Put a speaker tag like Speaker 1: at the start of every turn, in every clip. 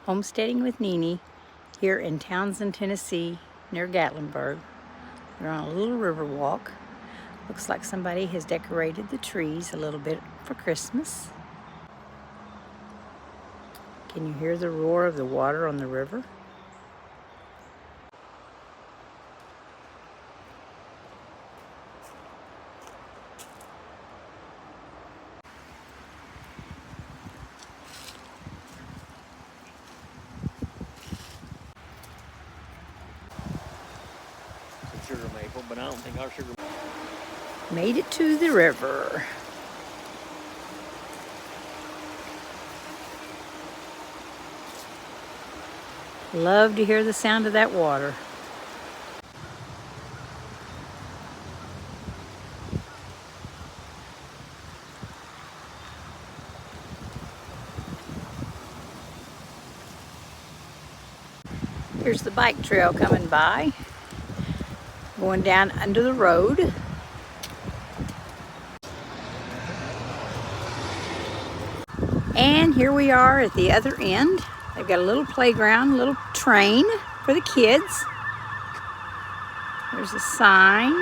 Speaker 1: Homesteading with Nene here in Townsend, Tennessee, near Gatlinburg. We're on a little river walk. Looks like somebody has decorated the trees a little bit for Christmas. Can you hear the roar of the water on the river?
Speaker 2: Sugar maple, but I don't think our sugar.
Speaker 1: Made it to the river. Love to hear the sound of that water. Here's the bike trail coming by, going down under the road. And here we are at the other end. They've got a little playground, a little train for the kids. There's a sign.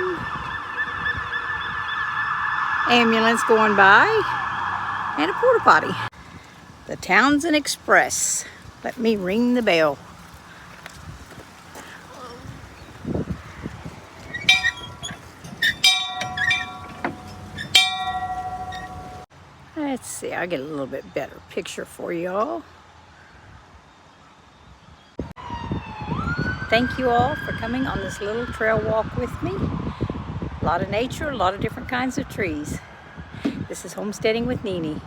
Speaker 1: Ambulance going by. And a porta potty. The Townsend Express. Let me ring the bell. Let's see, I'll get a little bit better picture for y'all. Thank you all for coming on this little trail walk with me. A lot of nature, a lot of different kinds of trees. This is Homesteading with Nene.